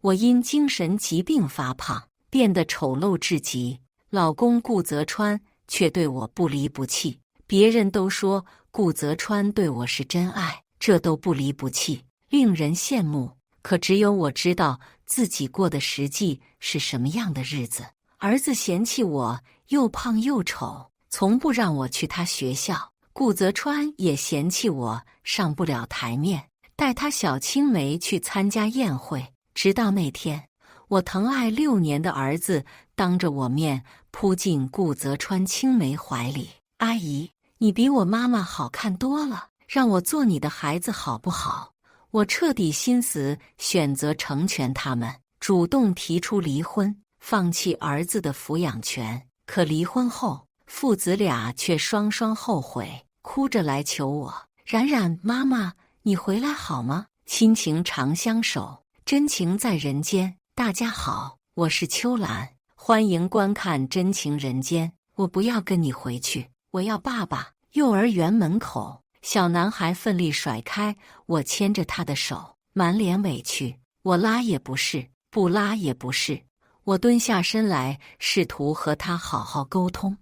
我因精神疾病发胖，变得丑陋至极。老公顾泽川却对我不离不弃。别人都说顾泽川对我是真爱，这都不离不弃，令人羡慕。可只有我知道自己过的实际是什么样的日子。儿子嫌弃我又胖又丑，从不让我去他学校。顾泽川也嫌弃我上不了台面，带他小青梅去参加宴会。直到那天，我疼爱6年的儿子当着我面扑进顾泽川青梅怀里。阿姨，你比我妈妈好看多了，让我做你的孩子好不好？我彻底心死，选择成全他们，主动提出离婚，放弃儿子的抚养权。可离婚后，父子俩却双双后悔，哭着来求我：冉冉妈妈，你回来好吗？亲情长相守，真情在人间。大家好，我是秋兰，欢迎观看《真情人间》。我不要跟你回去，我要爸爸。幼儿园门口，小男孩奋力甩开我牵着他的手，满脸委屈。我拉也不是，不拉也不是。我蹲下身来，试图和他好好沟通。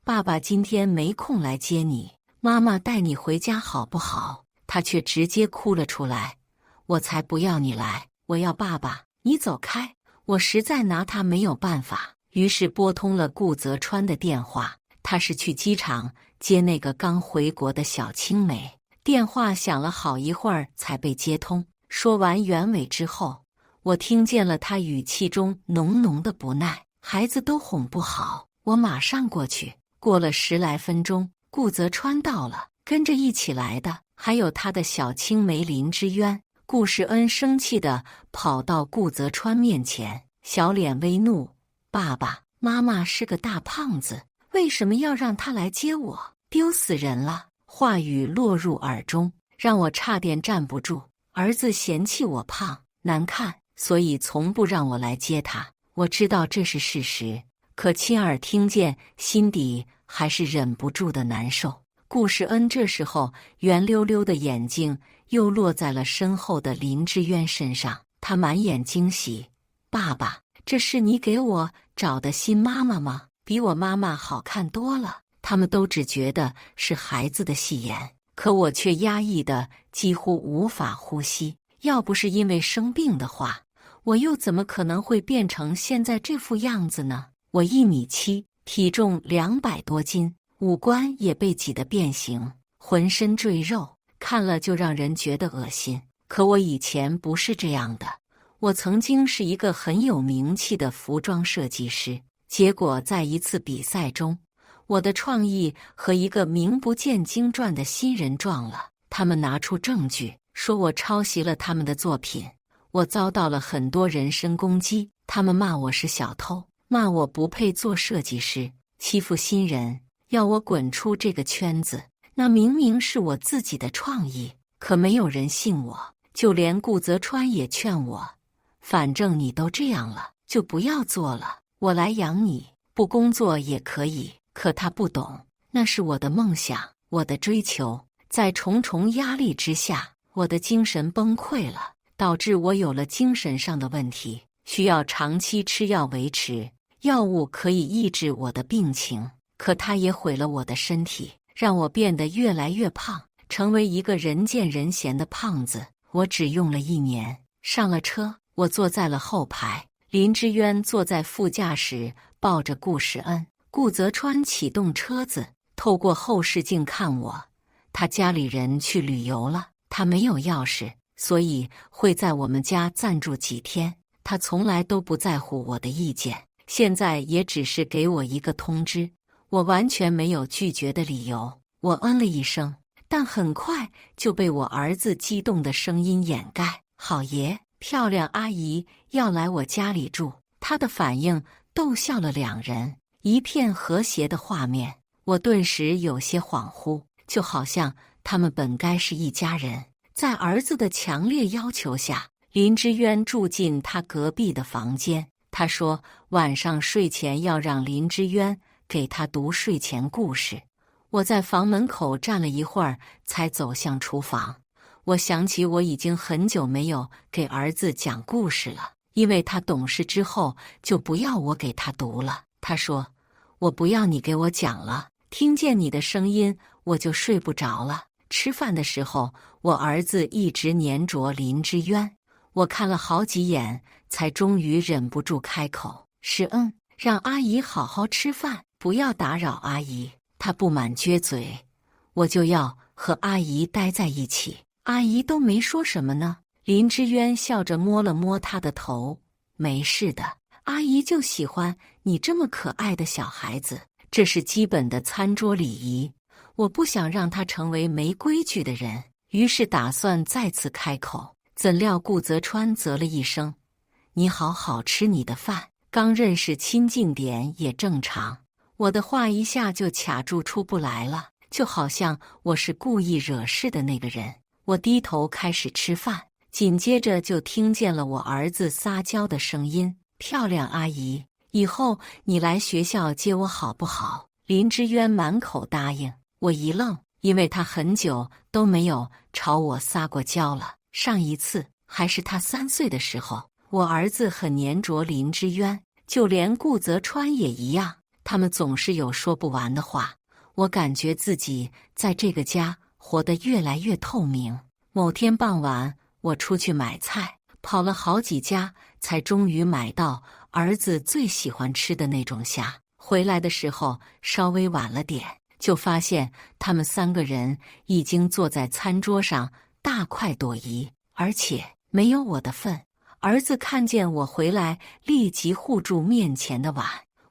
爸爸今天没空来接你，妈妈带你回家好不好？他却直接哭了出来。我才不要你来，我要爸爸，你走开。我实在拿他没有办法，于是拨通了顾泽川的电话。他是去机场接那个刚回国的小青梅。电话响了好一会儿才被接通。说完原委之后，我听见了他语气中浓浓的不耐。孩子都哄不好，我马上过去。过了10来分钟，顾泽川到了，跟着一起来的还有他的小青梅林之渊。顾世恩生气地跑到顾泽川面前，小脸微怒：爸爸，妈妈是个大胖子，为什么要让他来接我？丢死人了！话语落入耳中，让我差点站不住。儿子嫌弃我胖难看，所以从不让我来接他。我知道这是事实，可亲耳听见，心底还是忍不住的难受。顾世恩这时候圆溜溜的眼睛又落在了身后的林之渊身上，他满眼惊喜：爸爸，这是你给我找的新妈妈吗？比我妈妈好看多了。他们都只觉得是孩子的戏言，可我却压抑的几乎无法呼吸。要不是因为生病的话，我又怎么可能会变成现在这副样子呢？我1.7米，体重200多斤，五官也被挤得变形，浑身赘肉，看了就让人觉得恶心。可我以前不是这样的，我曾经是一个很有名气的服装设计师。结果在一次比赛中，我的创意和一个名不见经传的新人撞了，他们拿出证据说我抄袭了他们的作品。我遭到了很多人身攻击，他们骂我是小偷，骂我不配做设计师，欺负新人，要我滚出这个圈子。那明明是我自己的创意，可没有人信我，就连顾泽川也劝我，反正你都这样了，就不要做了，我来养你，不工作也可以。可他不懂，那是我的梦想，我的追求。在重重压力之下，我的精神崩溃了，导致我有了精神上的问题，需要长期吃药维持。药物可以抑制我的病情，可它也毁了我的身体，让我变得越来越胖，成为一个人见人嫌的胖子。我只用了1年。上了车，我坐在了后排，林之渊坐在副驾驶，抱着顾世恩。顾泽川启动车子，透过后视镜看我。他家里人去旅游了，他没有钥匙，所以会在我们家暂住几天。他从来都不在乎我的意见，现在也只是给我一个通知，我完全没有拒绝的理由。我嗯了一声，但很快就被我儿子激动的声音掩盖。好爷，漂亮阿姨要来我家里住。他的反应逗笑了2人。一片和谐的画面，我顿时有些恍惚，就好像他们本该是一家人。在儿子的强烈要求下，林之渊住进他隔壁的房间。他说晚上睡前要让林之渊给他读睡前故事。我在房门口站了一会儿，才走向厨房。我想起我已经很久没有给儿子讲故事了，因为他懂事之后就不要我给他读了。他说：“我不要你给我讲了，听见你的声音我就睡不着了。”吃饭的时候，我儿子一直黏着林之渊，我看了好几眼，才终于忍不住开口：“是让阿姨好好吃饭，不要打扰阿姨。”他不满撅嘴：“我就要和阿姨待在一起。”阿姨都没说什么呢。林之渊笑着摸了摸他的头：“没事的，阿姨就喜欢你这么可爱的小孩子，这是基本的餐桌礼仪。我不想让他成为没规矩的人。”于是打算再次开口，怎料顾泽川啧了一声：“你好好吃你的饭，刚认识亲近点也正常。”我的话一下就卡住出不来了，就好像我是故意惹事的那个人。我低头开始吃饭，紧接着就听见了我儿子撒娇的声音：“漂亮阿姨，以后你来学校接我好不好？”林之渊满口答应。我一愣，因为他很久都没有朝我撒过娇了。上一次还是他3岁的时候。我儿子很黏着林之渊，就连顾泽川也一样，他们总是有说不完的话。我感觉自己在这个家活得越来越透明。某天傍晚，我出去买菜，跑了好几家，才终于买到儿子最喜欢吃的那种虾。回来的时候稍微晚了点，就发现他们3个人已经坐在餐桌上大快朵颐，而且没有我的份。儿子看见我回来，立即护住面前的碗：“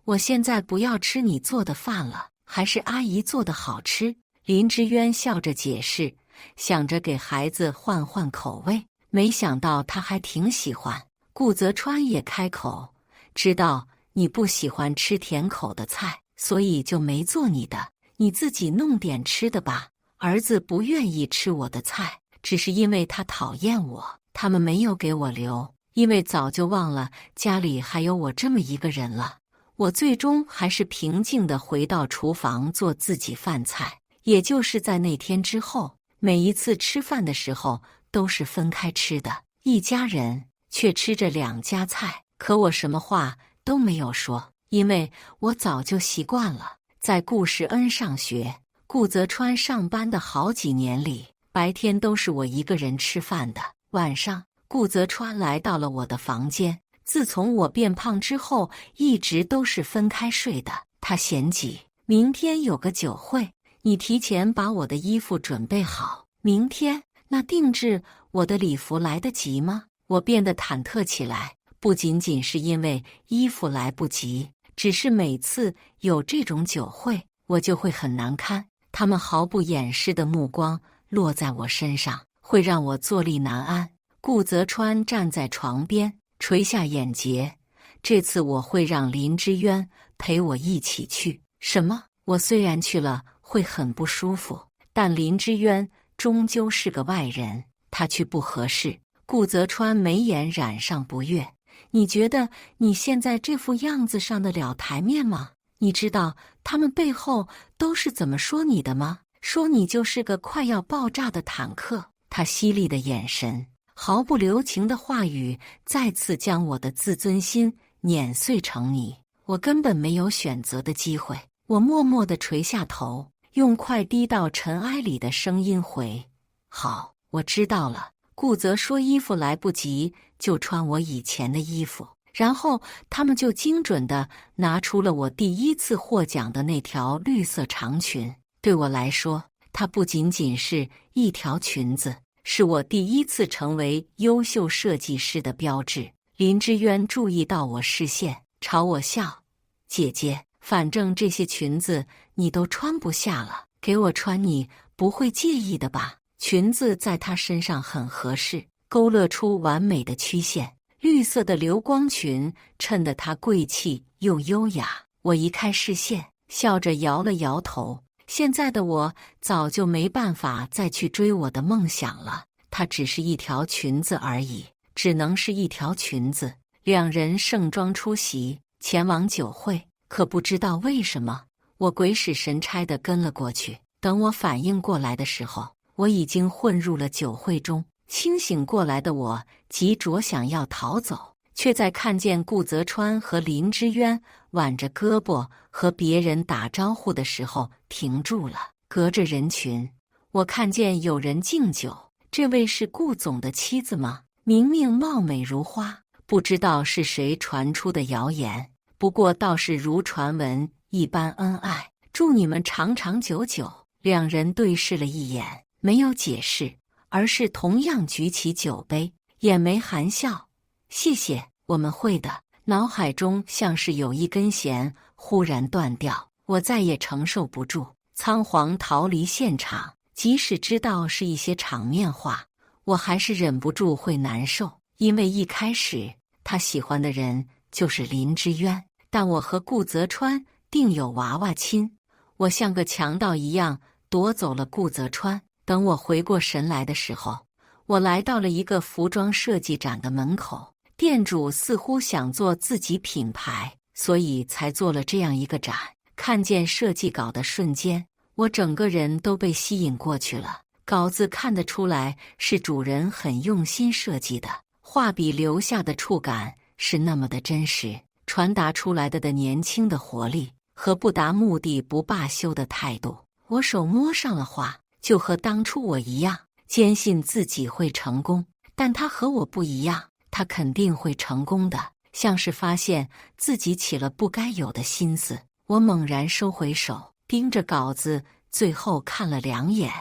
我现在不要吃你做的饭了，还是阿姨做的好吃。”林之渊笑着解释，想着给孩子换换口味，没想到他还挺喜欢。顾泽川也开口：“知道你不喜欢吃甜口的菜，所以就没做你的，你自己弄点吃的吧。”儿子不愿意吃我的菜，只是因为他讨厌我，他们没有给我留，因为早就忘了家里还有我这么一个人了。我最终还是平静地回到厨房做自己饭菜。也就是在那天之后，每一次吃饭的时候都是分开吃的，一家人却吃着2家菜。可我什么话都没有说，因为我早就习惯了。在顾世恩上学，顾泽川上班的好几年里，白天都是我一个人吃饭的。晚上，顾泽川来到了我的房间。自从我变胖之后，一直都是分开睡的。他嫌挤，明天有个酒会，你提前把我的衣服准备好。明天那定制我的礼服来得及吗？我变得忐忑起来，不仅仅是因为衣服来不及，只是每次有这种酒会，我就会很难堪。他们毫不掩饰的目光落在我身上，会让我坐立难安。顾泽川站在床边，垂下眼睫。这次我会让林之渊陪我一起去。什么？我虽然去了会很不舒服，但林之渊终究是个外人，他去不合适。顾泽川眉眼染上不悦：“你觉得你现在这副样子上得了台面吗？你知道他们背后都是怎么说你的吗？说你就是个快要爆炸的坦克。”他犀利的眼神，毫不留情的话语，再次将我的自尊心碾碎成泥。我根本没有选择的机会。我默默地垂下头，用快低到尘埃里的声音回：“好，我知道了。”顾泽说衣服来不及，就穿我以前的衣服。然后他们就精准地拿出了我第一次获奖的那条绿色长裙。对我来说，它不仅仅是一条裙子，是我第一次成为优秀设计师的标志。林之渊注意到我视线，朝我笑：“姐姐，反正这些裙子你都穿不下了，给我穿你不会介意的吧？”裙子在她身上很合适，勾勒出完美的曲线。绿色的流光裙衬得她贵气又优雅。我移开视线，笑着摇了摇头。现在的我早就没办法再去追我的梦想了，它只是一条裙子而已，只能是一条裙子。2人盛装出席，前往酒会。可不知道为什么，我鬼使神差地跟了过去。等我反应过来的时候，我已经混入了酒会中。清醒过来的我急着想要逃走，却在看见顾泽川和林之渊挽着胳膊和别人打招呼的时候停住了。隔着人群，我看见有人敬酒。这位是顾总的妻子吗？明明貌美如花，不知道是谁传出的谣言，不过倒是如传闻一般恩爱。祝你们长长久久。两人对视了一眼，没有解释，而是同样举起酒杯，眼眉含笑。谢谢，我们会的。脑海中像是有一根弦忽然断掉，我再也承受不住，仓皇逃离现场。即使知道是一些场面话，我还是忍不住会难受，因为一开始他喜欢的人就是林之渊，但我和顾泽川定有娃娃亲。我像个强盗一样夺走了顾泽川。等我回过神来的时候，我来到了一个服装设计展的门口。店主似乎想做自己品牌，所以才做了这样一个展。看见设计稿的瞬间，我整个人都被吸引过去了。稿子看得出来是主人很用心设计的，画笔留下的触感是那么的真实，传达出来的年轻的活力和不达目的不罢休的态度。我手摸上了画，就和当初我一样，坚信自己会成功。但他和我不一样，他肯定会成功的，像是发现自己起了不该有的心思。我猛然收回手，盯着稿子，最后看了2眼。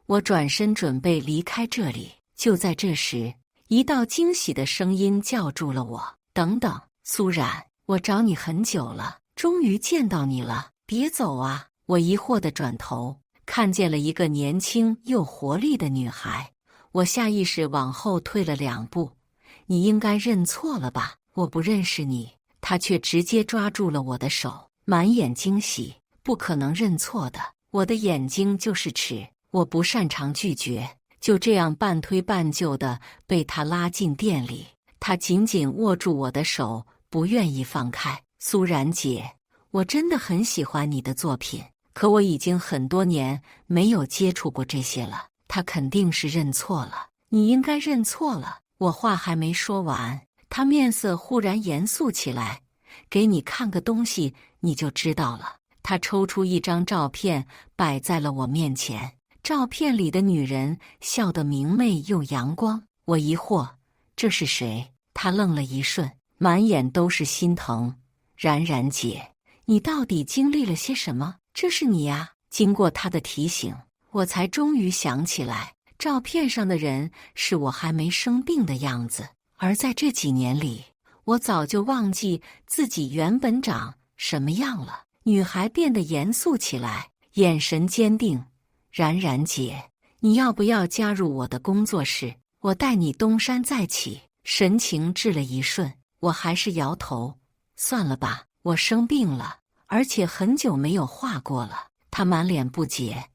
我转身准备离开这里，就在这时，一道惊喜的声音叫住了我：等等，苏冉，我找你很久了，终于见到你了，别走啊！我疑惑地转头，看见了一个年轻又活力的女孩。我下意识往后退了2步。你应该认错了吧？我不认识你。她却直接抓住了我的手，满眼惊喜。不可能认错的，我的眼睛就是尺。我不擅长拒绝，就这样半推半就的被他拉进店里。他紧紧握住我的手，不愿意放开。苏冉姐，我真的很喜欢你的作品，可我已经很多年没有接触过这些了。他肯定是认错了，你应该认错了。我话还没说完，他面色忽然严肃起来。给你看个东西，你就知道了。他抽出一张照片，摆在了我面前。照片里的女人笑得明媚又阳光。我疑惑，这是谁？他愣了一瞬，满眼都是心疼。冉冉姐，你到底经历了些什么？这是你呀！经过他的提醒，我才终于想起来，照片上的人是我还没生病的样子。而在这几年里，我早就忘记自己原本长什么样了。女孩变得严肃起来，眼神坚定。冉冉姐，你要不要加入我的工作室？我带你东山再起。神情滞了一瞬，我还是摇头。算了吧，我生病了，而且很久没有画过了。他满脸不解，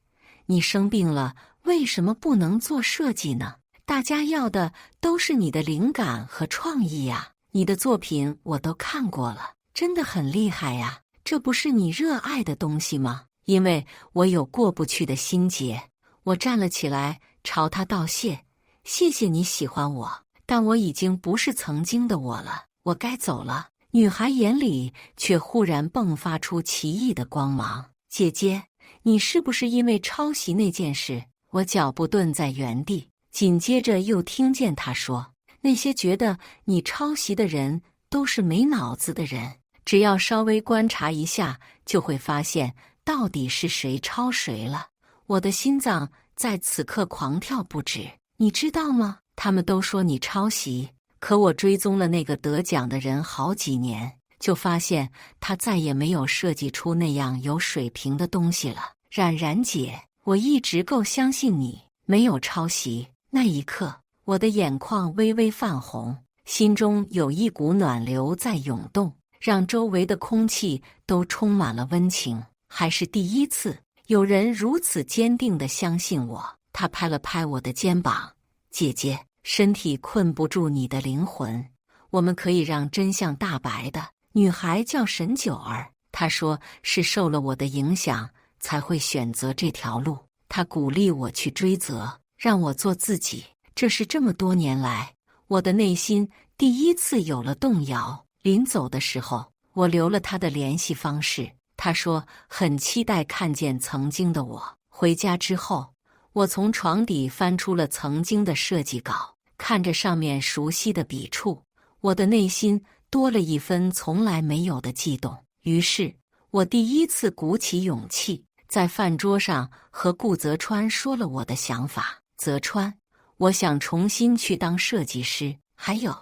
你生病了，为什么不能做设计呢？大家要的都是你的灵感和创意呀。你的作品我都看过了，真的很厉害呀。这不是你热爱的东西吗？因为我有过不去的心结。我站了起来，朝他道谢。谢谢你喜欢我，但我已经不是曾经的我了，我该走了。女孩眼里却忽然迸发出奇异的光芒。姐姐，你是不是因为抄袭那件事？我脚步顿在原地，紧接着又听见他说，那些觉得你抄袭的人都是没脑子的人，只要稍微观察一下，就会发现到底是谁抄谁了。我的心脏在此刻狂跳不止，你知道吗？他们都说你抄袭，可我追踪了那个得奖的人好几年，就发现他再也没有设计出那样有水平的东西了。冉冉姐，我一直够相信你没有抄袭。那一刻，我的眼眶微微泛红，心中有一股暖流在涌动，让周围的空气都充满了温情。还是第一次有人如此坚定地相信我。他拍了拍我的肩膀，姐姐，身体困不住你的灵魂，我们可以让真相大白的。女孩叫沈九儿，她说是受了我的影响才会选择这条路。他鼓励我去追责，让我做自己。这是这么多年来，我的内心第一次有了动摇。临走的时候，我留了他的联系方式。他说很期待看见曾经的我。回家之后，我从床底翻出了曾经的设计稿，看着上面熟悉的笔触，我的内心多了一分从来没有的悸动。于是，我第一次鼓起勇气，在饭桌上和顾泽川说了我的想法。泽川，我想重新去当设计师，还有，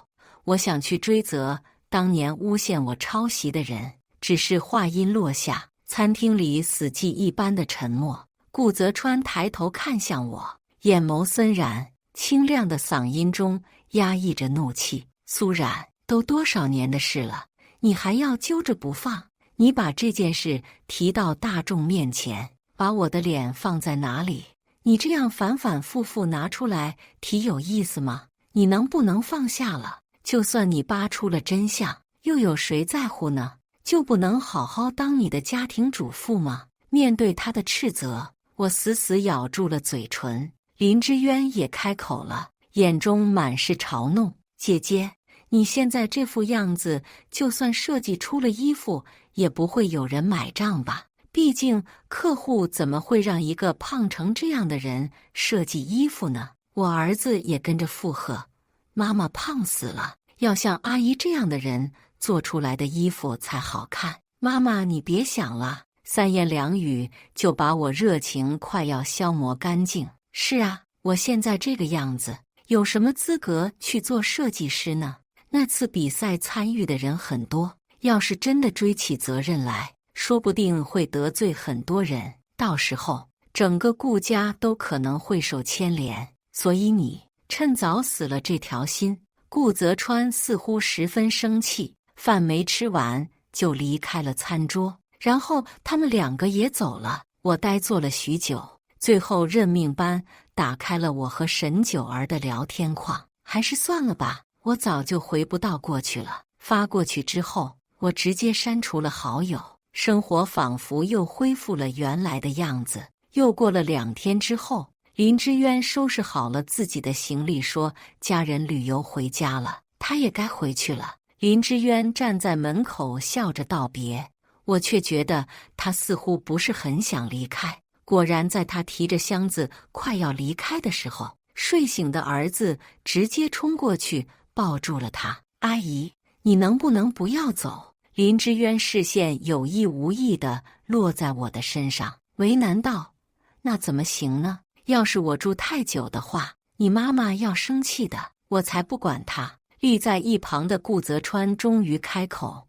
我想去追责当年诬陷我抄袭的人。只是话音落下，餐厅里死寂一般的沉默。顾泽川抬头看向我，眼眸森然，清亮的嗓音中压抑着怒气。苏冉，都多少年的事了，你还要揪着不放？你把这件事提到大众面前，把我的脸放在哪里？你这样反反复复拿出来提有意思吗？你能不能放下了？就算你扒出了真相，又有谁在乎呢？就不能好好当你的家庭主妇吗？面对他的斥责，我死死咬住了嘴唇。林之渊也开口了，眼中满是嘲弄。姐姐，你现在这副样子，就算设计出了衣服，也不会有人买账吧？毕竟客户怎么会让一个胖成这样的人设计衣服呢？我儿子也跟着附和，妈妈胖死了，要像阿姨这样的人做出来的衣服才好看。妈妈，你别想了。三言两语就把我热情快要消磨干净。是啊，我现在这个样子，有什么资格去做设计师呢？那次比赛参与的人很多，要是真的追起责任来，说不定会得罪很多人，到时候整个顾家都可能会受牵连。所以你趁早死了这条心。顾泽川似乎十分生气，饭没吃完就离开了餐桌，然后他们两个也走了。我呆坐了许久，最后认命般打开了我和沈九儿的聊天框。还是算了吧，我早就回不到过去了。发过去之后，我直接删除了好友，生活仿佛又恢复了原来的样子。又过了2天之后，林之渊收拾好了自己的行李，说家人旅游回家了，他也该回去了。林之渊站在门口笑着道别，我却觉得他似乎不是很想离开。果然，在他提着箱子快要离开的时候，睡醒的儿子直接冲过去抱住了他。阿姨，你能不能不要走？林之渊视线有意无意地落在我的身上，为难道那怎么行呢？要是我住太久的话，你妈妈要生气的，我才不管她。立在一旁的顾泽川终于开口，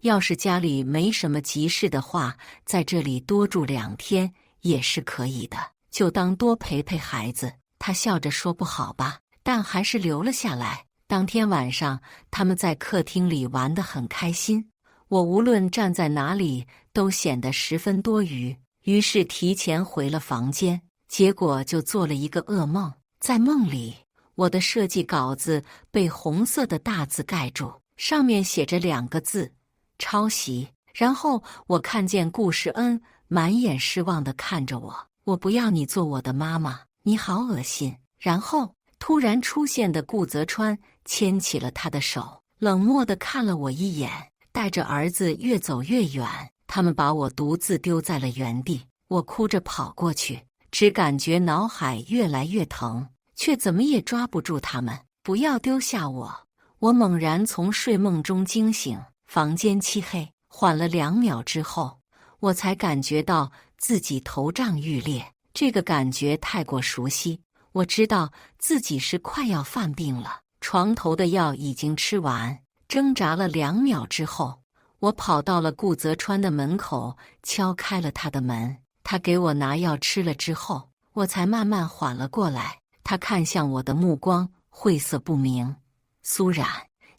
要是家里没什么急事的话，在这里多住2天也是可以的，就当多陪陪孩子。他笑着说不好吧，但还是留了下来。当天晚上，他们在客厅里玩得很开心，我无论站在哪里都显得十分多余，于是提前回了房间。结果就做了一个噩梦，在梦里，我的设计稿子被红色的大字盖住，上面写着2个字：抄袭。然后我看见顾世恩满眼失望地看着我，我不要你做我的妈妈，你好恶心。然后突然出现的顾泽川牵起了他的手，冷漠地看了我一眼，带着儿子越走越远。他们把我独自丢在了原地，我哭着跑过去，只感觉脑海越来越疼，却怎么也抓不住他们。不要丢下我！我猛然从睡梦中惊醒，房间漆黑，缓了2秒之后，我才感觉到自己头胀欲裂。这个感觉太过熟悉，我知道自己是快要犯病了。床头的药已经吃完，挣扎了2秒之后，我跑到了顾泽川的门口，敲开了他的门。他给我拿药吃了之后，我才慢慢缓了过来。他看向我的目光晦涩不明。苏冉，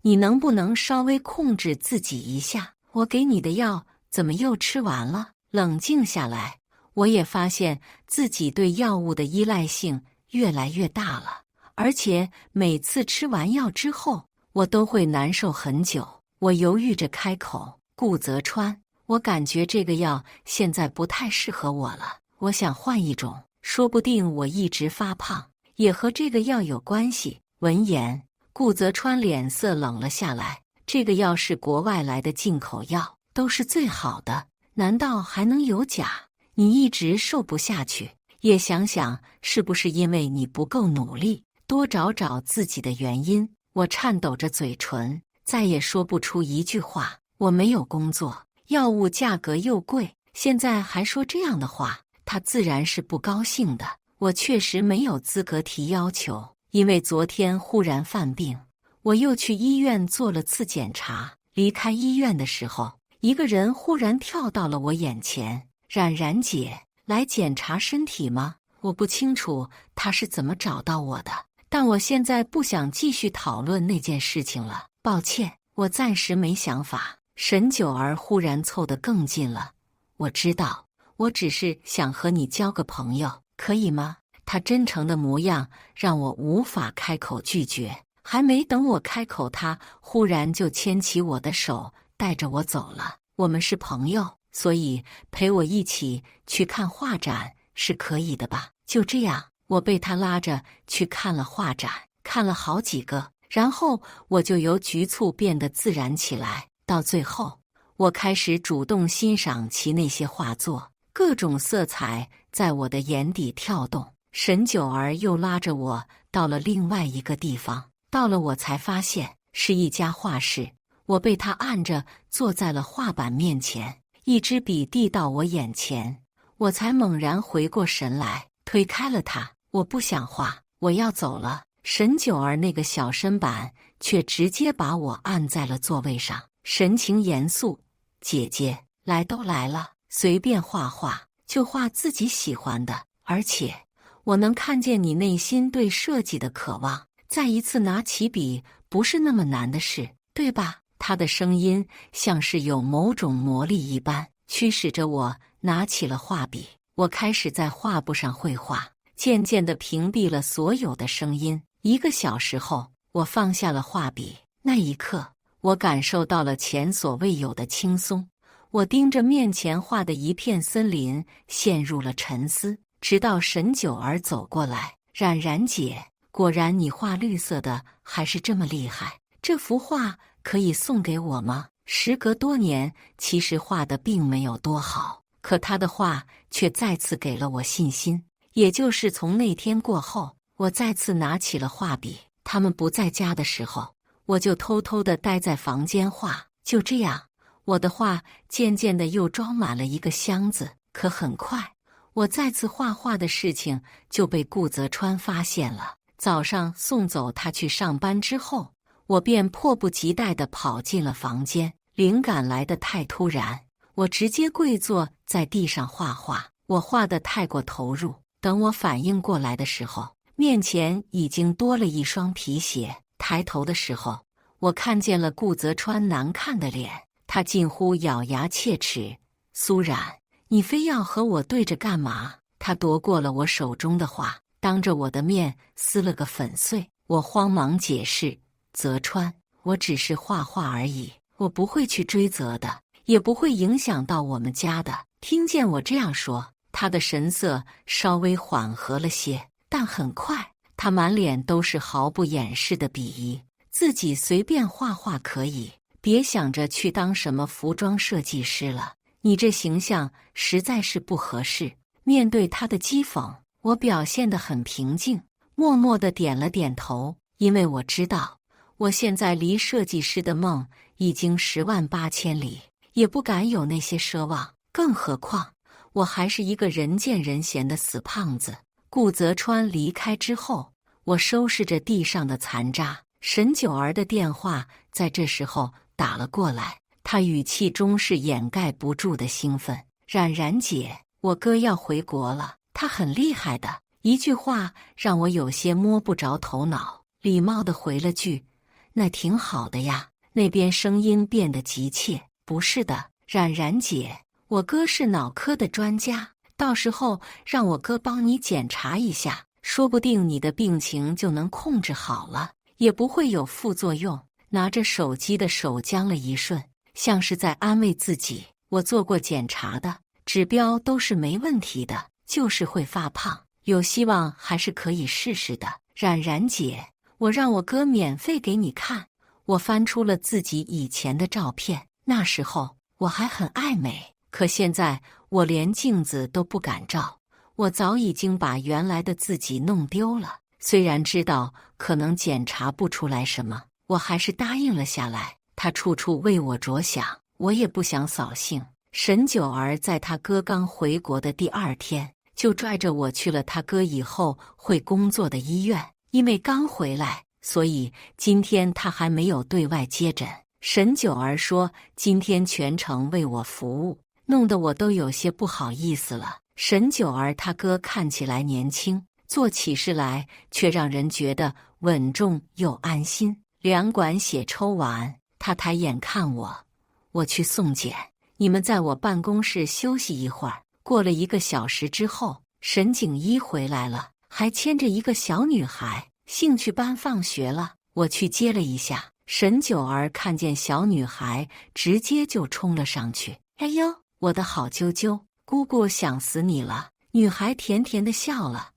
你能不能稍微控制自己一下？我给你的药怎么又吃完了？冷静下来，我也发现自己对药物的依赖性越来越大了，而且每次吃完药之后，我都会难受很久。我犹豫着开口，顾泽川，我感觉这个药现在不太适合我了，我想换一种。说不定我一直发胖，也和这个药有关系。闻言，顾泽川脸色冷了下来。这个药是国外来的进口药，都是最好的，难道还能有假？你一直瘦不下去，也想想是不是因为你不够努力，多找找自己的原因。我颤抖着嘴唇，再也说不出一句话。我没有工作，药物价格又贵，现在还说这样的话，他自然是不高兴的。我确实没有资格提要求，因为昨天忽然犯病，我又去医院做了次检查。离开医院的时候，一个人忽然跳到了我眼前。冉冉姐，来检查身体吗？我不清楚他是怎么找到我的，但我现在不想继续讨论那件事情了。抱歉，我暂时没想法。沈九儿忽然凑得更近了。我知道，我只是想和你交个朋友，可以吗？他真诚的模样让我无法开口拒绝。还没等我开口，他忽然就牵起我的手，带着我走了。我们是朋友，所以陪我一起去看画展是可以的吧？就这样，我被他拉着去看了画展，看了好几个，然后我就由局促变得自然起来。到最后，我开始主动欣赏其那些画作，各种色彩在我的眼底跳动。沈九儿又拉着我到了另外一个地方，到了我才发现是一家画室。我被他按着坐在了画板面前，一支笔递到我眼前，我才猛然回过神来，推开了他。我不想画，我要走了。沈九儿那个小身板却直接把我按在了座位上，神情严肃：姐姐，来都来了，随便画画，就画自己喜欢的，而且我能看见你内心对设计的渴望。再一次拿起笔不是那么难的事，对吧？他的声音像是有某种魔力一般，驱使着我拿起了画笔。我开始在画布上绘画，渐渐地屏蔽了所有的声音。1个小时后，我放下了画笔。那一刻，我感受到了前所未有的轻松。我盯着面前画的一片森林，陷入了沉思，直到沈九儿走过来：冉冉姐，果然你画绿色的还是这么厉害，这幅画可以送给我吗？时隔多年，其实画的并没有多好，可他的画却再次给了我信心。也就是从那天过后，我再次拿起了画笔。他们不在家的时候，我就偷偷地待在房间画。就这样，我的画渐渐地又装满了一个箱子。可很快，我再次画画的事情就被顾泽川发现了。早上送走他去上班之后，我便迫不及待地跑进了房间。灵感来得太突然，我直接跪坐在地上画画。我画得太过投入，等我反应过来的时候，面前已经多了一双皮鞋。抬头的时候，我看见了顾泽川难看的脸，他近乎咬牙切齿：苏冉，你非要和我对着干嘛？他夺过了我手中的画，当着我的面撕了个粉碎。我慌忙解释：泽川，我只是画画而已，我不会去追责的，也不会影响到我们家的。听见我这样说，他的神色稍微缓和了些，但很快他满脸都是毫不掩饰的鄙夷。自己随便画画可以，别想着去当什么服装设计师了，你这形象实在是不合适。面对他的讥讽，我表现得很平静，默默地点了点头，因为我知道我现在离设计师的梦已经108000里，也不敢有那些奢望，更何况我还是一个人见人嫌的死胖子。顾泽川离开之后，我收拾着地上的残渣。沈九儿的电话在这时候打了过来，他语气中是掩盖不住的兴奋：冉冉姐，我哥要回国了，他很厉害的。一句话让我有些摸不着头脑，礼貌地回了句：那挺好的呀。那边声音变得急切：不是的，冉冉姐，我哥是脑科的专家，到时候让我哥帮你检查一下，说不定你的病情就能控制好了，也不会有副作用。拿着手机的手僵了一瞬，像是在安慰自己：我做过检查的，指标都是没问题的，就是会发胖。有希望还是可以试试的。冉冉姐，我让我哥免费给你看。我翻出了自己以前的照片，那时候我还很爱美，可现在我连镜子都不敢照。我早已经把原来的自己弄丢了。虽然知道可能检查不出来什么，我还是答应了下来。他处处为我着想，我也不想扫兴。沈九儿在他哥刚回国的第2天，就拽着我去了他哥以后会工作的医院。因为刚回来，所以今天他还没有对外接诊。沈九儿说今天全程为我服务，弄得我都有些不好意思了。沈九儿他哥看起来年轻，做起事来却让人觉得稳重又安心。两管血抽完，他抬眼看我，我去送检，你们在我办公室休息一会儿。过了1个小时之后，沈景一回来了，还牵着一个小女孩。兴趣班放学了，我去接了一下。沈九儿看见小女孩，直接就冲了上去。哎呦，我的好啾啾，姑姑想死你了。女孩甜甜的笑了。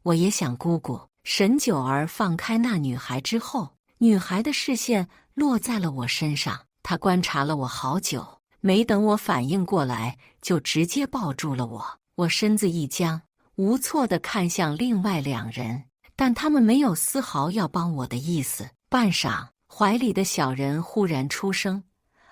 我也想姑姑。沈九儿放开那女孩之后，女孩的视线落在了我身上，她观察了我好久，没等我反应过来，就直接抱住了我。我身子一僵，无措地看向另外2人，但他们没有丝毫要帮我的意思。半晌，怀里的小人忽然出声：“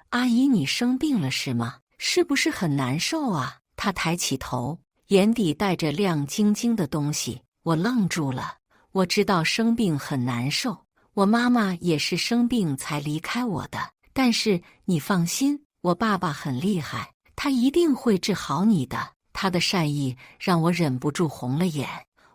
阿姨，你生病了是吗？是不是很难受啊？”他抬起头，眼底带着亮晶晶的东西。我愣住了。我知道生病很难受，我妈妈也是生病才离开我的。但是你放心，我爸爸很厉害，他一定会治好你的。他的善意让我忍不住红了眼。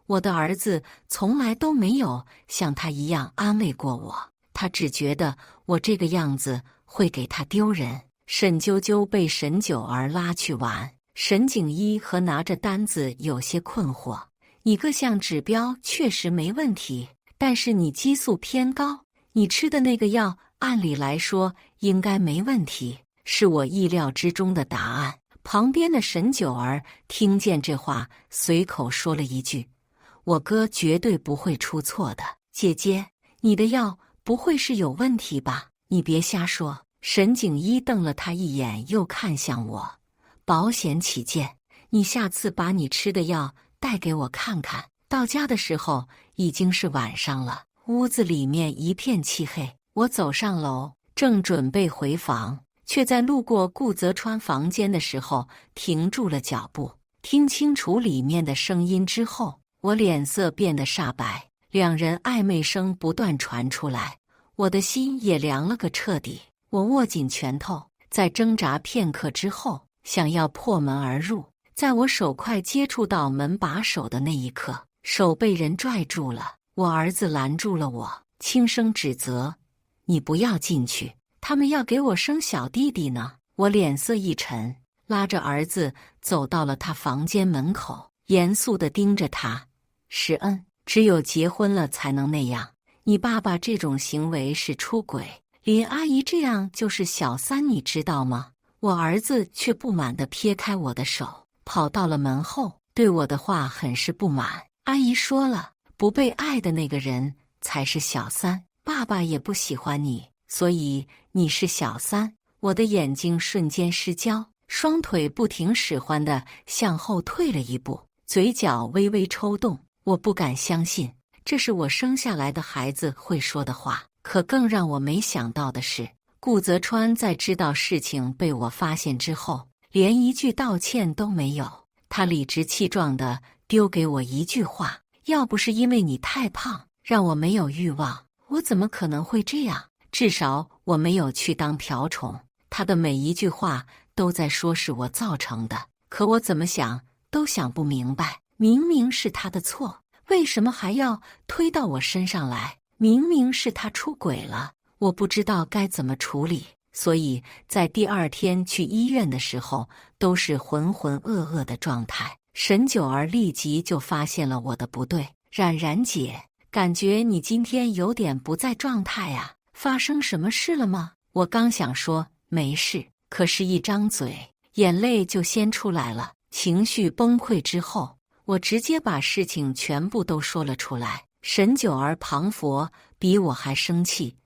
我的儿子从来都没有像他一样安慰过我，他只觉得我这个样子会给他丢人。沈啾啾被沈九儿拉去玩，沈景一和拿着单子有些困惑。你各项指标确实没问题，但是你激素偏高，你吃的那个药按理来说应该没问题，是我意料之中的答案。旁边的沈九儿听见这话，随口说了一句：“我哥绝对不会出错的。”姐姐，你的药不会是有问题吧？你别瞎说。沈景一瞪了他一眼，又看向我。保险起见，你下次把你吃的药带给我看看。到家的时候已经是晚上了，屋子里面一片漆黑。我走上楼，正准备回房，却在路过顾泽川房间的时候停住了脚步。听清楚里面的声音之后，我脸色变得煞白，2人暧昧声不断传出来，我的心也凉了个彻底。我握紧拳头，在挣扎片刻之后，想要破门而入。在我手快接触到门把手的那一刻，手被人拽住了。我儿子拦住了我，轻声指责：“你不要进去，他们要给我生小弟弟呢。”我脸色一沉，拉着儿子走到了他房间门口，严肃地盯着他：“石恩，只有结婚了才能那样。你爸爸这种行为是出轨，林阿姨这样就是小三，你知道吗？”我儿子却不满地撇开我的手，跑到了门后，对我的话很是不满。阿姨说了，不被爱的那个人才是小三，爸爸也不喜欢你，所以你是小三。我的眼睛瞬间失焦，双腿不听使唤地向后退了一步，嘴角微微抽动。我不敢相信，这是我生下来的孩子会说的话。可更让我没想到的是，顾泽川在知道事情被我发现之后，连一句道歉都没有。他理直气壮地丢给我一句话：“要不是因为你太胖，让我没有欲望，我怎么可能会这样？至少我没有去当瓢虫。”他的每一句话都在说是我造成的，可我怎么想都想不明白，明明是他的错，为什么还要推到我身上来？明明是他出轨了，我不知道该怎么处理，所以在第2天去医院的时候都是浑浑噩噩的状态。沈九儿立即就发现了我的不对：“冉冉姐，感觉你今天有点不在状态啊，发生什么事了吗？”我刚想说没事，可是一张嘴，眼泪就先出来了。情绪崩溃之后，我直接把事情全部都说了出来。沈九儿、庞佛比我还生气，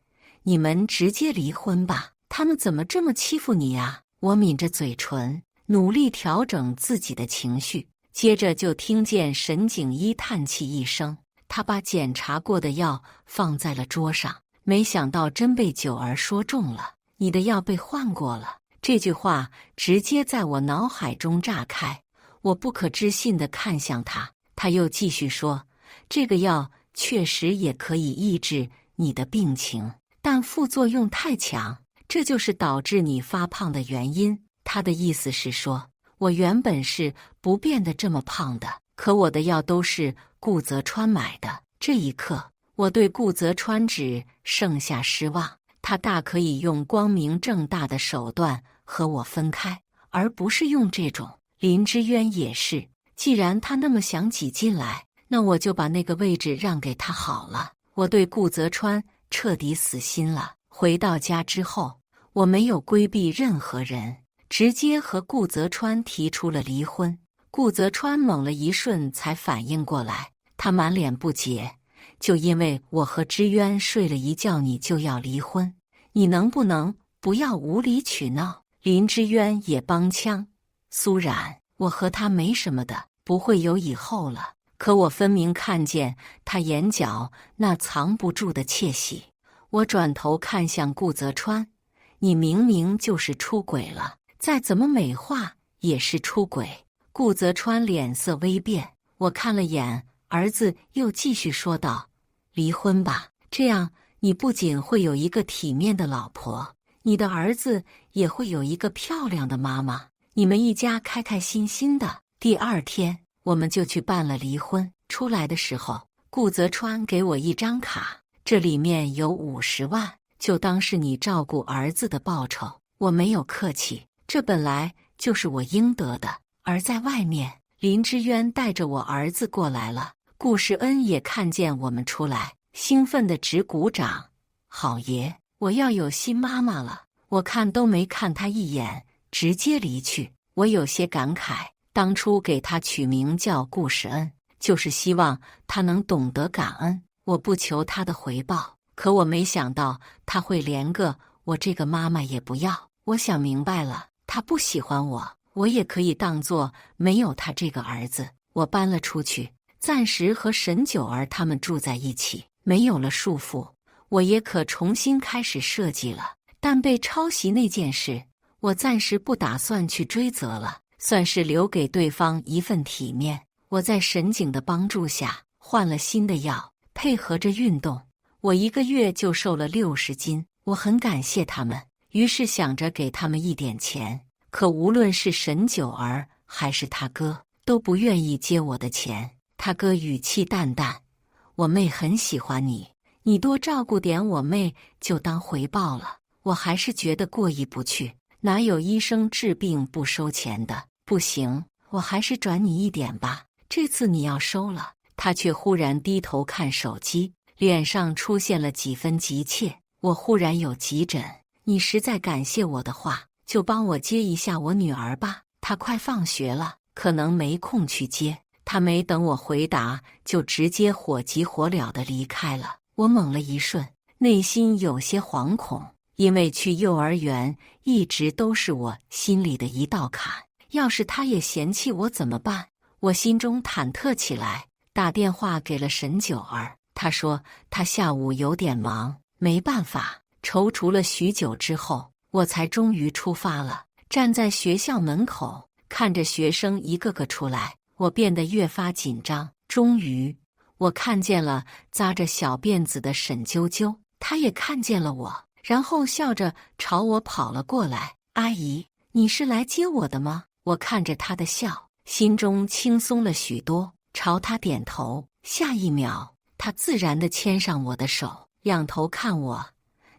你们直接离婚吧，他们怎么这么欺负你呀？我抿着嘴唇，努力调整自己的情绪。接着就听见沈景一叹气一声，他把检查过的药放在了桌上，没想到真被九儿说中了。你的药被换过了。这句话直接在我脑海中炸开，我不可置信地看向他。他又继续说，这个药确实也可以抑制你的病情，但副作用太强，这就是导致你发胖的原因。他的意思是说，我原本是不变得这么胖的，可我的药都是顾泽川买的。这一刻，我对顾泽川只剩下失望。他大可以用光明正大的手段和我分开，而不是用这种。林之渊也是，既然他那么想挤进来，那我就把那个位置让给他好了。我对顾泽川彻底死心了。回到家之后，我没有规避任何人，直接和顾泽川提出了离婚。顾泽川猛了一瞬才反应过来，他满脸不解，就因为我和之渊睡了一觉你就要离婚？你能不能不要无理取闹？林之渊也帮腔，苏冉，我和他没什么的，不会有以后了。可我分明看见他眼角那藏不住的窃喜。我转头看向顾泽川，你明明就是出轨了，再怎么美化也是出轨。顾泽川脸色微变，我看了眼儿子，又继续说道，离婚吧，这样你不仅会有一个体面的老婆，你的儿子也会有一个漂亮的妈妈，你们一家开开心心的。第二天我们就去办了离婚。出来的时候，顾泽川给我一张卡，这里面有50万，就当是你照顾儿子的报酬。我没有客气，这本来就是我应得的。而在外面，林之渊带着我儿子过来了，顾世恩也看见我们出来，兴奋地直鼓掌。好爷，我要有新妈妈了。我看都没看他一眼，直接离去。我有些感慨，当初给他取名叫顾世恩，就是希望他能懂得感恩。我不求他的回报，可我没想到他会连个我这个妈妈也不要。我想明白了，他不喜欢我，我也可以当作没有他这个儿子。我搬了出去，暂时和沈九儿他们住在一起，没有了束缚，我也可重新开始设计了。但被抄袭那件事，我暂时不打算去追责了，算是留给对方一份体面。我在沈景的帮助下换了新的药，配合着运动，我1个月就瘦了60斤。我很感谢他们，于是想着给他们一点钱，可无论是沈九儿还是他哥都不愿意接我的钱。他哥语气淡淡，我妹很喜欢你，你多照顾点我妹就当回报了。我还是觉得过意不去，哪有医生治病不收钱的？不行，我还是转你一点吧，这次你要收了。他却忽然低头看手机，脸上出现了几分急切。我忽然有急诊，你实在感谢我的话，就帮我接一下我女儿吧，她快放学了，可能没空去接。他没等我回答，就直接火急火燎地离开了。我懵了一瞬，内心有些惶恐。因为去幼儿园一直都是我心里的一道坎，要是他也嫌弃我怎么办？我心中忐忑起来，打电话给了沈九儿，他说他下午有点忙，没办法。踌躇了许久之后，我才终于出发了。站在学校门口，看着学生一个个出来，我变得越发紧张。终于，我看见了扎着小辫子的沈啾啾，他也看见了我。然后笑着朝我跑了过来，阿姨，你是来接我的吗？我看着他的笑，心中轻松了许多，朝他点头。下一秒，他自然地牵上我的手，仰头看我，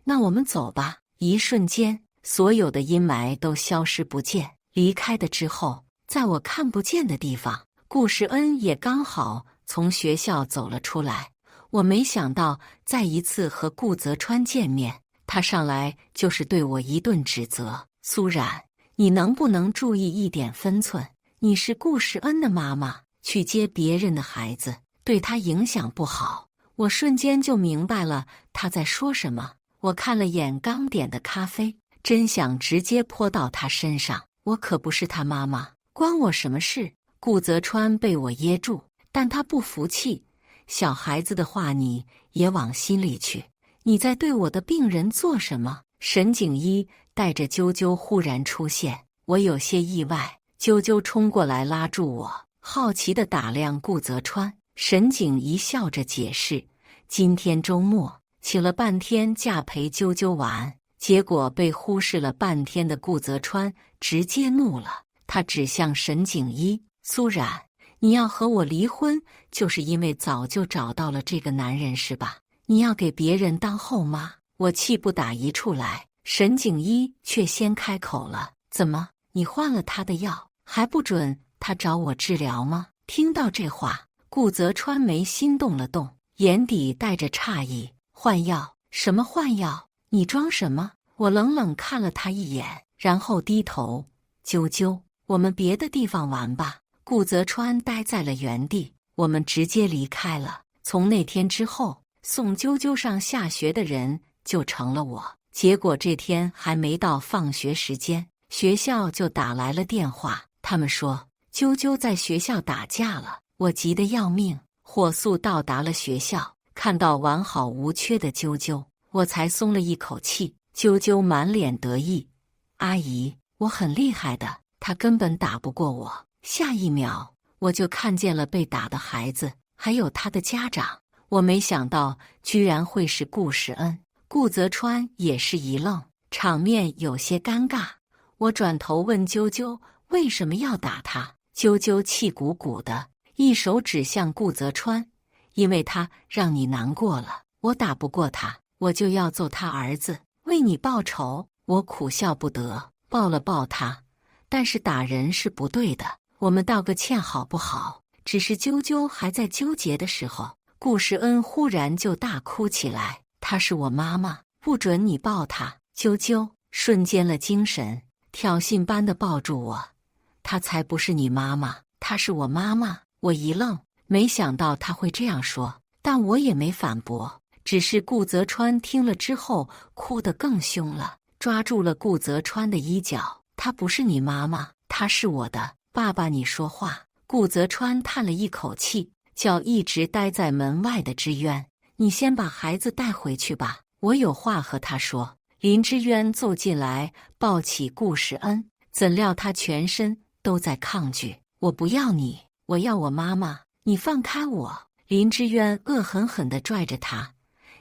那我们走吧。一瞬间，所有的阴霾都消失不见。离开的之后，在我看不见的地方，顾世恩也刚好从学校走了出来。我没想到再一次和顾泽川见面，他上来就是对我一顿指责。苏冉，你能不能注意一点分寸？你是顾世恩的妈妈，去接别人的孩子，对他影响不好。我瞬间就明白了他在说什么。我看了眼刚点的咖啡，真想直接泼到他身上。我可不是他妈妈，关我什么事？顾泽川被我噎住，但他不服气。小孩子的话你也往心里去。你在对我的病人做什么？沈景一带着啾啾忽然出现，我有些意外。啾啾冲过来拉住我，好奇地打量顾泽川。沈景一笑着解释，今天周末请了半天假陪啾啾玩，结果被忽视了半天的顾泽川直接怒了。他指向沈景一，苏冉，你要和我离婚，就是因为早就找到了这个男人是吧？你要给别人当后妈。我气不打一处来，沈景一却先开口了，怎么，你换了他的药，还不准他找我治疗吗？听到这话，顾泽川眉心动了动，眼底带着诧异，换药？什么换药？你装什么？我冷冷看了他一眼，然后低头，啾啾，我们别的地方玩吧。顾泽川呆在了原地，我们直接离开了。从那天之后，送啾啾上下学的人就成了我。结果这天还没到放学时间，学校就打来了电话，他们说啾啾在学校打架了。我急得要命，火速到达了学校，看到完好无缺的啾啾，我才松了一口气。啾啾满脸得意，阿姨，我很厉害的，他根本打不过我。下一秒，我就看见了被打的孩子，还有他的家长。我没想到居然会是顾世恩。顾泽川也是一愣，场面有些尴尬。我转头问啾啾为什么要打他，啾啾气鼓鼓的，一手指向顾泽川，因为他让你难过了，我打不过他，我就要揍他儿子，为你报仇。我苦笑不得，抱了抱他，但是打人是不对的，我们道个歉好不好？只是啾啾还在纠结的时候，顾世恩忽然就大哭起来，她是我妈妈，不准你抱她。啾啾瞬间了精神，挑衅般的抱住我，她才不是你妈妈，她是我妈妈。我一愣，没想到他会这样说，但我也没反驳。只是顾泽川听了之后哭得更凶了，抓住了顾泽川的衣角，她不是你妈妈，她是我的爸爸。你说话。顾泽川叹了一口气，叫一直待在门外的之渊，你先把孩子带回去吧，我有话和他说。林之渊走进来，抱起顾世恩，怎料他全身都在抗拒，我不要你，我要我妈妈，你放开我。林之渊恶狠狠地拽着他，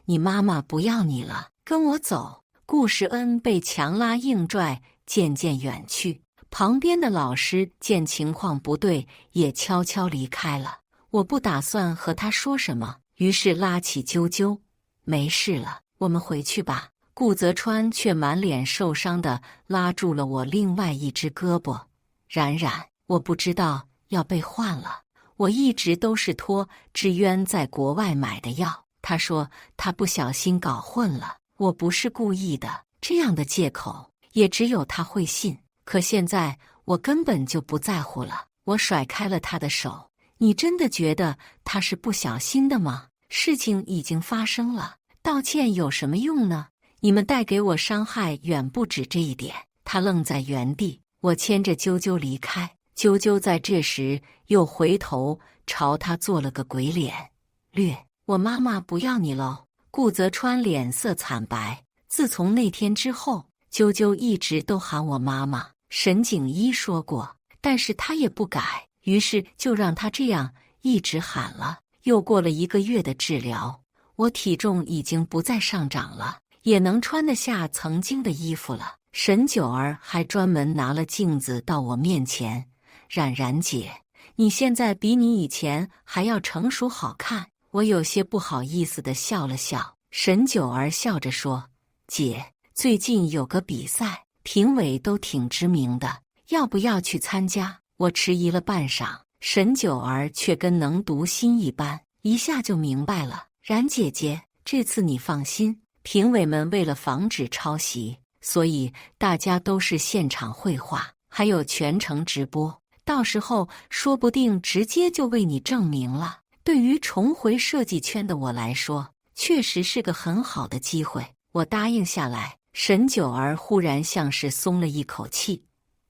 你妈妈不要你了，跟我走。顾世恩被强拉硬拽，渐渐远去。旁边的老师见情况不对，也悄悄离开了。我不打算和他说什么，于是拉起啾啾，没事了，我们回去吧。顾泽川却满脸受伤地拉住了我另外一只胳膊，冉冉，我不知道药被换了，我一直都是托之渊在国外买的药，他说他不小心搞混了，我不是故意的。这样的借口也只有他会信。可现在我根本就不在乎了，我甩开了他的手。你真的觉得他是不小心的吗？事情已经发生了，道歉有什么用呢？你们带给我伤害远不止这一点。他愣在原地，我牵着啾啾离开。啾啾在这时又回头朝他做了个鬼脸，我妈妈不要你喽。顾泽川脸色惨白，自从那天之后，啾啾一直都喊我妈妈。沈景一说过，但是他也不改，于是就让他这样一直喊了。又过了1个月的治疗，我体重已经不再上涨了，也能穿得下曾经的衣服了。沈九儿还专门拿了镜子到我面前，冉冉姐，你现在比你以前还要成熟好看。我有些不好意思地笑了笑。沈九儿笑着说，姐，最近有个比赛，评委都挺知名的，要不要去参加？我迟疑了半晌，沈九儿却跟能读心一般，一下就明白了。冉姐姐，这次你放心，评委们为了防止抄袭，所以大家都是现场绘画，还有全程直播。到时候说不定直接就为你证明了。对于重回设计圈的我来说，确实是个很好的机会。我答应下来。沈九儿忽然像是松了一口气。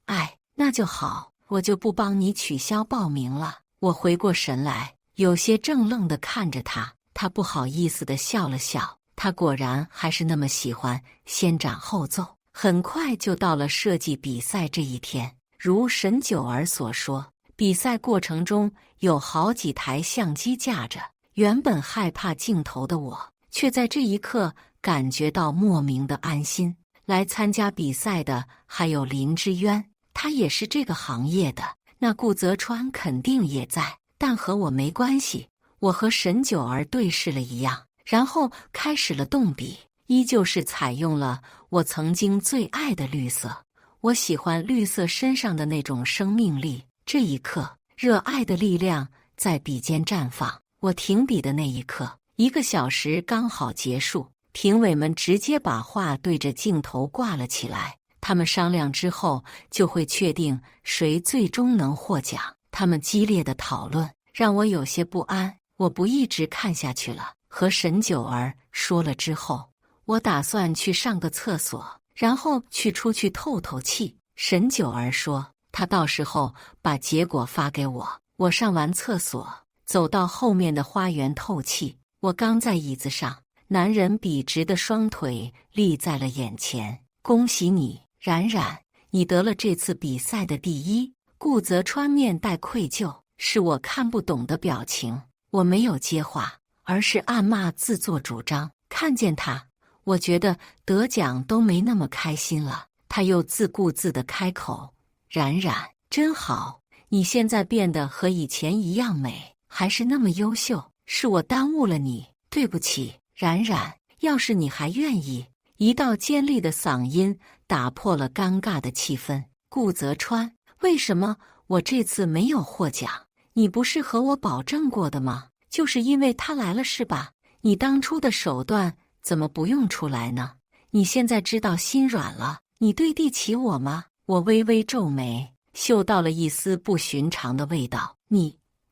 哎，那就好，我就不帮你取消报名了。我回过神来，有些怔愣地看着他，他不好意思地笑了笑。他果然还是那么喜欢先斩后奏。很快就到了设计比赛这一天，如沈九儿所说，比赛过程中有好几台相机架着，原本害怕镜头的我，却在这一刻感觉到莫名的安心。来参加比赛的还有林之渊，他也是这个行业的。那顾泽川肯定也在，但和我没关系。我和沈九儿对视了一样，然后开始了动笔，依旧是采用了我曾经最爱的绿色。我喜欢绿色身上的那种生命力。这一刻，热爱的力量在笔尖绽放。我停笔的那一刻，1个小时刚好结束。评委们直接把画对着镜头挂了起来，他们商量之后就会确定谁最终能获奖。他们激烈的讨论让我有些不安，我不一直看下去了。和沈九儿说了之后，我打算去上个厕所，然后出去透透气。沈九儿说她到时候把结果发给我。我上完厕所，走到后面的花园透气。我刚在椅子上，男人笔直的双腿立在了眼前。恭喜你，冉冉，你得了这次比赛的第1。顾泽川面带愧疚，是我看不懂的表情。我没有接话，而是暗骂自作主张。看见他，我觉得得奖都没那么开心了。他又自顾自地开口：冉冉，真好，你现在变得和以前一样美，还是那么优秀。是我耽误了你，对不起。冉冉，要是你还愿意。一道尖利的嗓音打破了尴尬的气氛。顾泽川，为什么我这次没有获奖？你不是和我保证过的吗？就是因为他来了是吧？你当初的手段怎么不用出来呢？你现在知道心软了，你对得起我吗？我微微皱眉，嗅到了一丝不寻常的味道。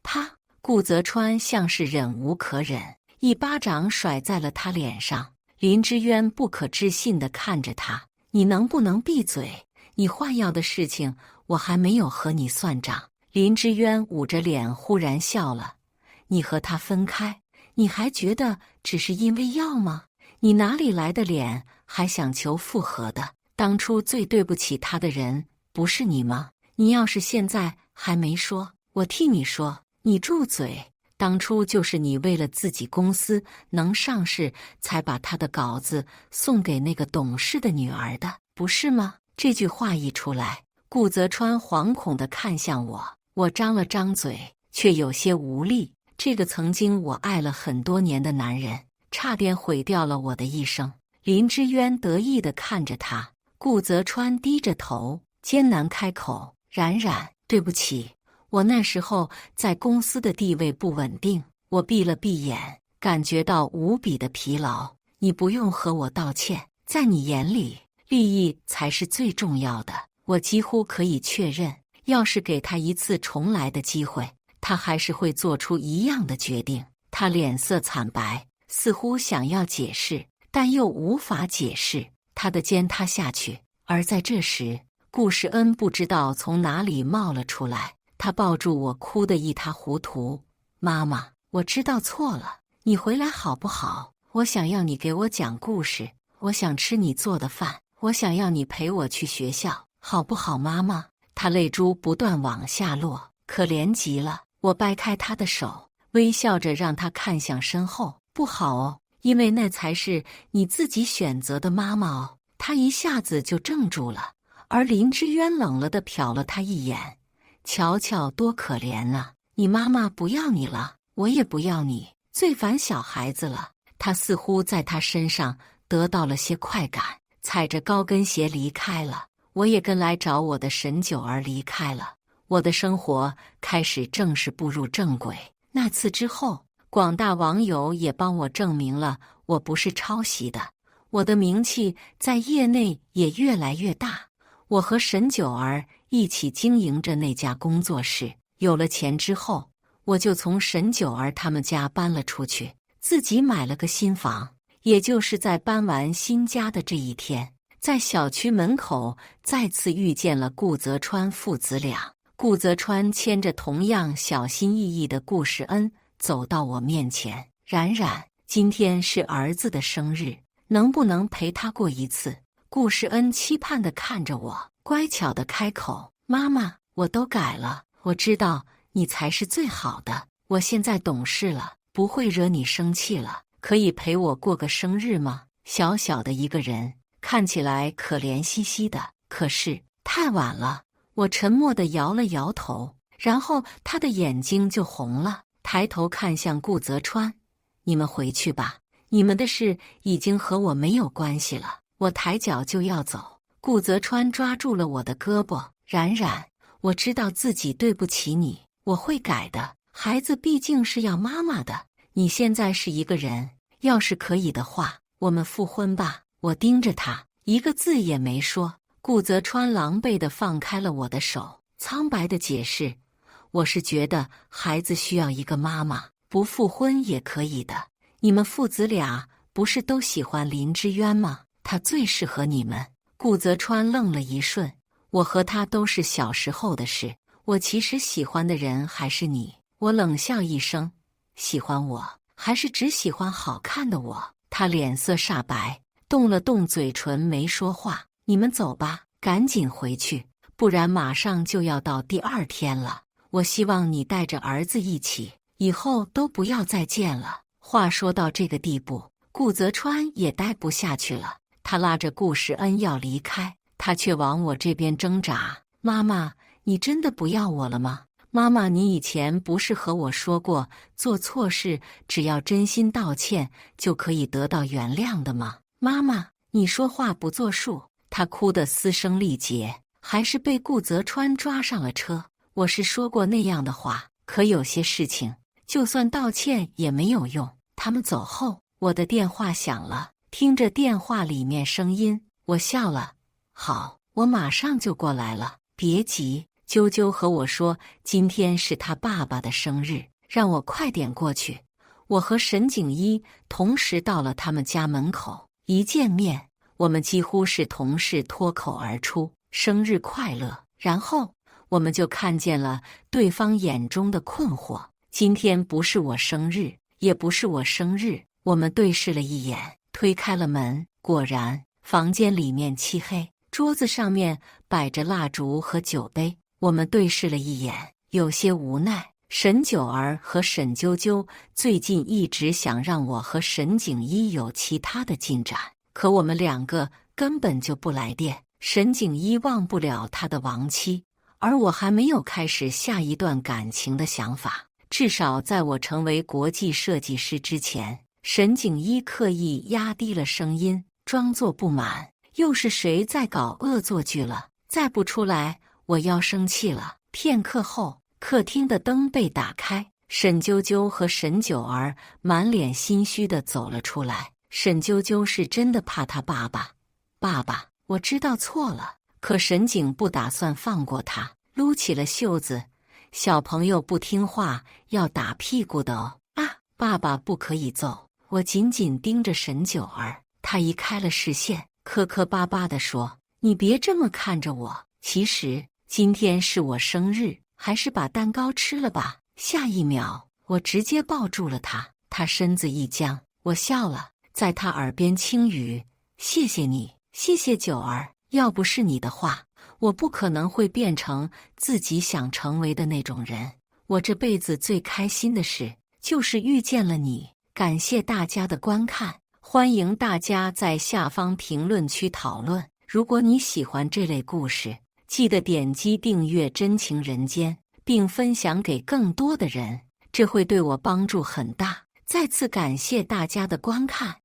他，顾泽川像是忍无可忍，一巴掌甩在了他脸上。林之渊不可置信地看着他：你能不能闭嘴？你换药的事情我还没有和你算账。林之渊捂着脸忽然笑了：你和他分开，你还觉得只是因为药吗？你哪里来的脸还想求复合的？当初最对不起他的人不是你吗？你要是现在还没说，我替你说。你住嘴！当初就是你为了自己公司能上市，才把他的稿子送给那个懂事的女儿的，不是吗？这句话一出来，顾泽川惶恐地看向我，我张了张嘴，却有些无力。这个曾经我爱了很多年的男人，差点毁掉了我的一生。林之渊得意地看着他，顾泽川低着头，艰难开口：冉冉，对不起。我那时候在公司的地位不稳定。我闭了闭眼，感觉到无比的疲劳。你不用和我道歉，在你眼里，利益才是最重要的。我几乎可以确认，要是给他一次重来的机会，他还是会做出一样的决定。他脸色惨白，似乎想要解释，但又无法解释。他的肩塌下去，而在这时，顾世恩不知道从哪里冒了出来。他抱住我，哭得一塌糊涂。妈妈，我知道错了，你回来好不好？我想要你给我讲故事，我想吃你做的饭，我想要你陪我去学校，好不好，妈妈？他泪珠不断往下落，可怜极了。我掰开他的手，微笑着让他看向身后。不好哦，因为那才是你自己选择的妈妈哦。他一下子就怔住了，而林之渊冷了地瞟了他一眼。乔乔多可怜啊！你妈妈不要你了，我也不要你，最烦小孩子了。他似乎在他身上得到了些快感，踩着高跟鞋离开了。我也跟来找我的沈九儿离开了。我的生活开始正式步入正轨。那次之后，广大网友也帮我证明了我不是抄袭的，我的名气在业内也越来越大。我和沈九儿一起经营着那家工作室，有了钱之后，我就从沈九儿他们家搬了出去，自己买了个新房。也就是在搬完新家的这一天，在小区门口再次遇见了顾泽川父子俩。顾泽川牵着同样小心翼翼的顾世恩走到我面前：“冉冉，今天是儿子的生日，能不能陪他过一次？”顾世恩期盼地看着我，乖巧地开口：“妈妈，我都改了，我知道你才是最好的，我现在懂事了，不会惹你生气了。可以陪我过个生日吗？”小小的一个人，看起来可怜兮兮的，可是太晚了。我沉默地摇了摇头，然后他的眼睛就红了，抬头看向顾泽川：“你们回去吧，你们的事已经和我没有关系了。”我抬脚就要走，顾泽川抓住了我的胳膊：“冉冉，我知道自己对不起你，我会改的。孩子毕竟是要妈妈的，你现在是一个人，要是可以的话，我们复婚吧。”我盯着他，一个字也没说。顾泽川狼狈地放开了我的手，苍白地解释：“我是觉得孩子需要一个妈妈，不复婚也可以的。你们父子俩不是都喜欢林之渊吗？他最适合你们。”顾泽川愣了一瞬：“我和他都是小时候的事，我其实喜欢的人还是你。”我冷笑一声：“喜欢我，还是只喜欢好看的我？”他脸色煞白，动了动嘴唇，没说话。“你们走吧，赶紧回去，不然马上就要到第2天了。我希望你带着儿子一起，以后都不要再见了。”话说到这个地步，顾泽川也待不下去了，他拉着顾世恩要离开，他却往我这边挣扎：“妈妈，你真的不要我了吗？妈妈，你以前不是和我说过，做错事只要真心道歉就可以得到原谅的吗？妈妈，你说话不作数。”他哭得嘶声力竭，还是被顾泽川抓上了车。我是说过那样的话，可有些事情就算道歉也没有用。他们走后，我的电话响了，听着电话里面声音，我笑了：“好，我马上就过来了，别急。”啾啾和我说今天是他爸爸的生日，让我快点过去。我和沈景一同时到了他们家门口，一见面，我们几乎是同时脱口而出：“生日快乐！”然后我们就看见了对方眼中的困惑。今天不是我生日，也不是我生日。我们对视了一眼，推开了门，果然房间里面漆黑，桌子上面摆着蜡烛和酒杯。我们对视了一眼，有些无奈。沈九儿和沈啾啾最近一直想让我和沈景一有其他的进展，可我们2个根本就不来电。沈景一忘不了他的亡妻，而我还没有开始下一段感情的想法。至少在我成为国际设计师之前，沈景一刻意压低了声音，装作不满：“又是谁在搞恶作剧了？再不出来，我要生气了。”片刻后，客厅的灯被打开，沈啾啾和沈九儿满脸心虚地走了出来。沈啾啾是真的怕他爸爸。“爸爸，我知道错了。”可沈景不打算放过他，撸起了袖子：“小朋友不听话要打屁股的哦。”“啊，爸爸不可以揍！”我紧紧盯着沈九儿，他移开了视线，磕磕巴巴地说：“你别这么看着我，其实今天是我生日，还是把蛋糕吃了吧。”下一秒，我直接抱住了他，他身子一僵，我笑了，在他耳边轻语：“谢谢你，谢谢九儿，要不是你的话，我不可能会变成自己想成为的那种人。我这辈子最开心的事就是遇见了你。”感谢大家的观看，欢迎大家在下方评论区讨论。如果你喜欢这类故事，记得点击订阅真情人间，并分享给更多的人，这会对我帮助很大。再次感谢大家的观看。